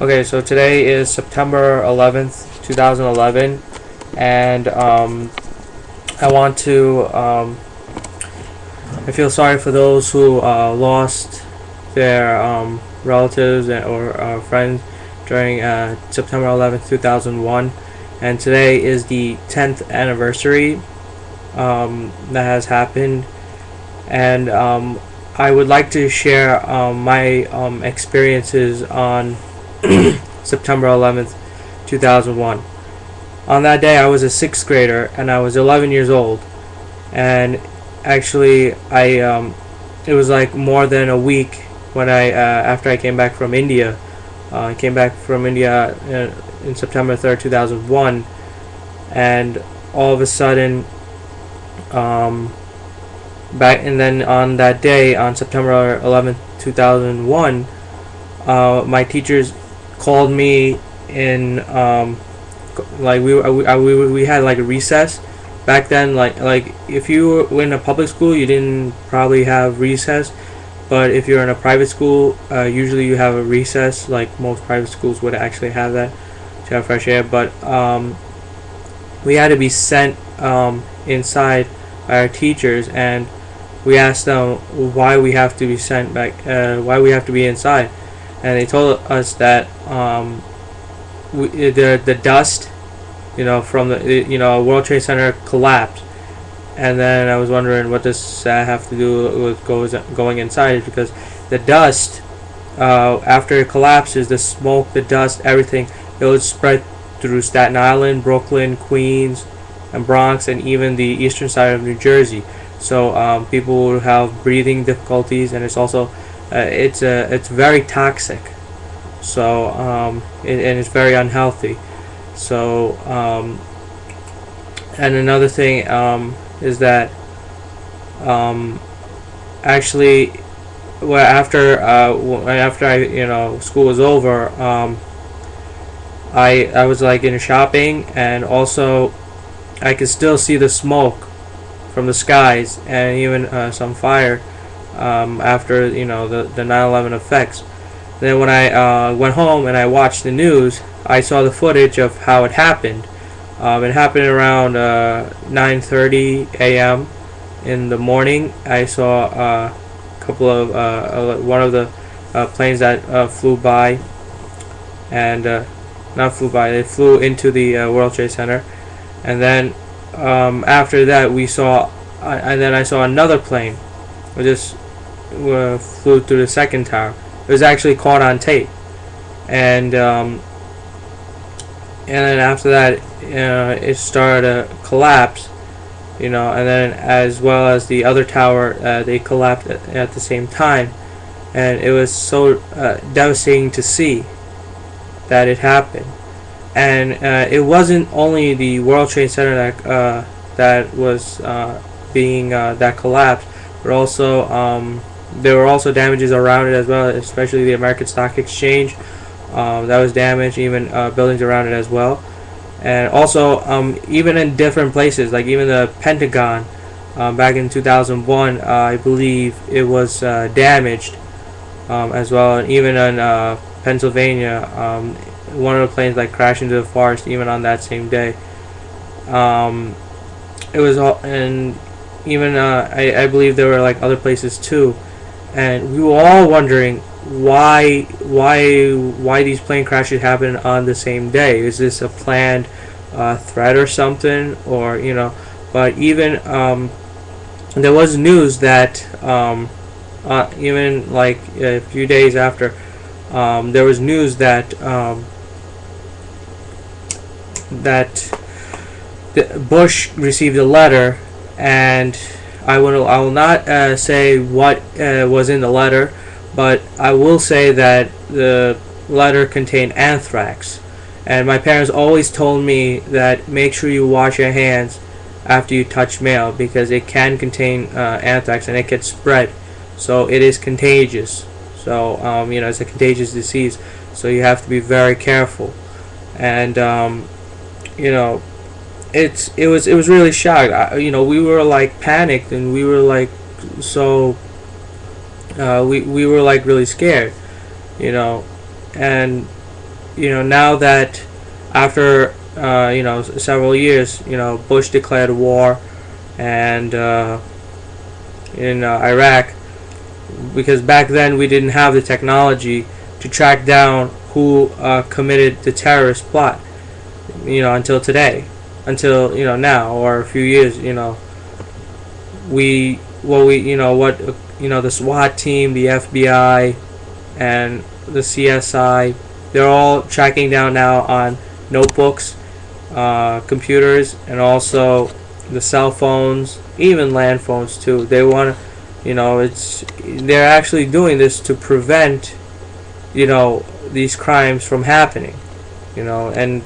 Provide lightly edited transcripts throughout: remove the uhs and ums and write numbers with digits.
Okay, so today is September 11th, 2011, and I want to. I feel sorry for those who lost their relatives or friends during September 11th, 2001, and today is the 10th anniversary that has happened, and I would like to share my experiences on September 11th, 2001. On that day, I was a sixth grader and I was 11 years old. And actually, it was like more than a week when after I came back from India. I came back from India in September 3rd, 2001. And all of a sudden, and then on that day, on September 11th, 2001, my teachers called me in like we had like a recess back then, like if you were in a public school you didn't probably have recess, but if you're in a private school usually you have a recess. Like most private schools would actually have that to have fresh air, but we had to be sent inside by our teachers, and we asked them why we have to be sent back, why we have to be inside, and they told us that the dust, from the World Trade Center collapsed, and then I was wondering what does that have to do with going inside, because the dust, after it collapses, the smoke, the dust, everything, it would spread through Staten Island, Brooklyn, Queens, and Bronx, and even the eastern side of New Jersey. So people will have breathing difficulties, and it's also it's very toxic. So and it's very unhealthy. So and another thing is that actually, well, after school was over, I was like in shopping, and also I could still see the smoke from the skies, and even some fire after the 9/11 effects. Then when I went home and I watched the news, I saw the footage of how it happened. It happened around 9:30 a.m. in the morning. I saw a couple of one of the planes that flew by, and not flew by. They flew into the World Trade Center, and then after that and then I saw another plane. It just flew through the second tower. It was actually caught on tape, and then after that, it started to collapse, and then as well as the other tower, they collapsed at the same time, and it was so devastating to see that it happened. And it wasn't only the World Trade Center that was that collapsed, but also there were also damages around it as well, especially the American Stock Exchange that was damaged, even buildings around it as well, and also even in different places, like even the Pentagon back in 2001, I believe it was damaged as well, and even in Pennsylvania, one of the planes crashed into the forest even on that same day. It was all, and even I believe there were other places too, and we were all wondering why these plane crashes happen on the same day. Is this a planned threat or something, or But even there was news that even a few days after, there was news that Bush received a letter, and I will not say what was in the letter, but I will say that the letter contained anthrax, and my parents always told me that make sure you wash your hands after you touch mail, because it can contain anthrax and it can spread, so it is contagious. So it's a contagious disease, so you have to be very careful. And it was really shocked. We were panicked, and we were so we were really scared, and now that after several years, Bush declared war, and in Iraq, because back then we didn't have the technology to track down who committed the terrorist plot, until today, until now, or a few years. The SWAT team, the FBI, and the CSI, they're all tracking down now on notebooks, computers, and also the cell phones, even land phones too. They want to, they're actually doing this to prevent, these crimes from happening, and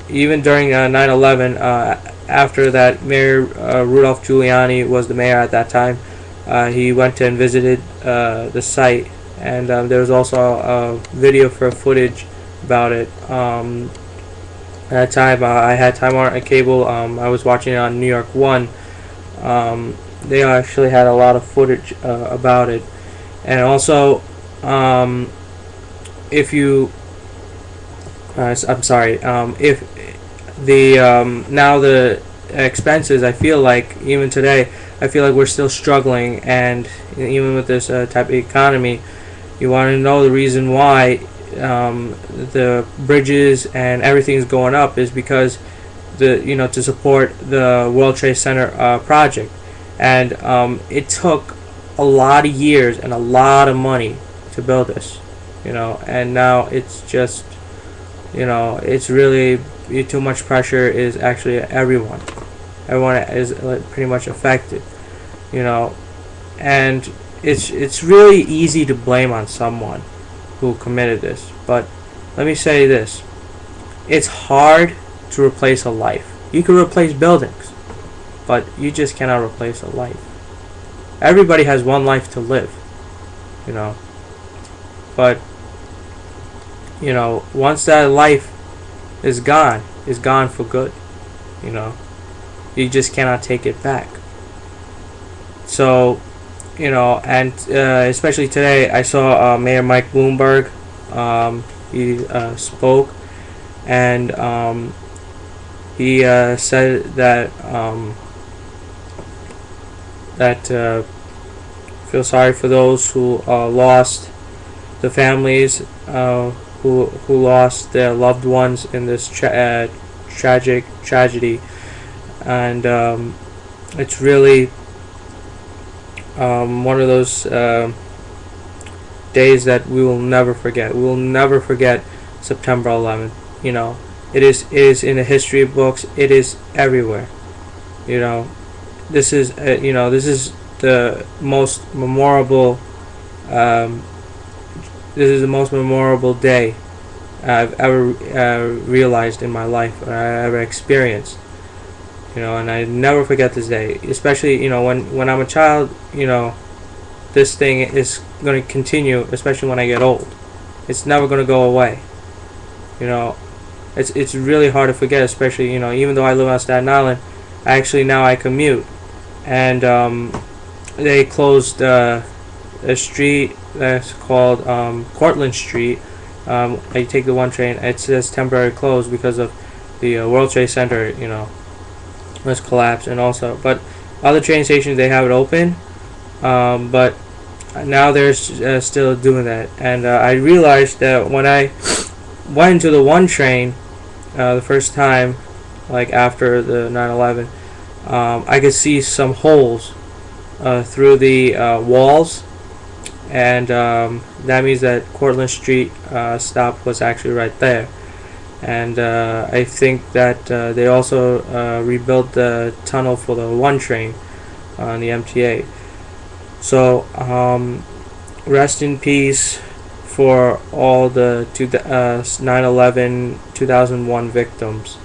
even during 9/11, after that, Mayor Rudolph Giuliani was the mayor at that time. He went and visited the site, and there was also a video for footage about it. At that time, I had Time Warner Cable. I was watching it on New York One. They actually had a lot of footage about it, and also, if you, I'm sorry, if the now the expenses, I feel like even today, I feel like we're still struggling, and even with this type of economy, you want to know the reason why the bridges and everything is going up is because to support the World Trade Center project, and it took a lot of years and a lot of money to build this, and now it's just, it's really too much pressure is actually everyone is pretty much affected, and it's really easy to blame on someone who committed this, but let me say this: it's hard to replace a life. You can replace buildings, but you just cannot replace a life. Everybody has one life to live, but once that life is gone for good. You just cannot take it back. So, and especially today, I saw Mayor Mike Bloomberg. He spoke, and he said that feel sorry for those who lost the families who lost their loved ones in this tragedy, and it's really one of those days that we will never forget. We will never forget September 11th. It is in the history books. It is everywhere. This is the most memorable. This is the most memorable day I've ever realized in my life, or I ever experienced. And I never forget this day. Especially, when I'm a child, this thing is going to continue, especially when I get old. It's never going to go away. It's really hard to forget, especially, even though I live on Staten Island, now I commute. And they closed a street that's called Cortlandt Street. I take the one train. It says temporary closed because of the World Trade Center, was collapsed, and also, but other train stations, they have it open, but now they're still doing that. And I realized that when I went into the one train the first time, like after the 9/11, I could see some holes through the walls, and that means that Cortlandt Street stop was actually right there. And I think that they also rebuilt the tunnel for the one train on the MTA. So rest in peace for all the 9/11 2001 victims.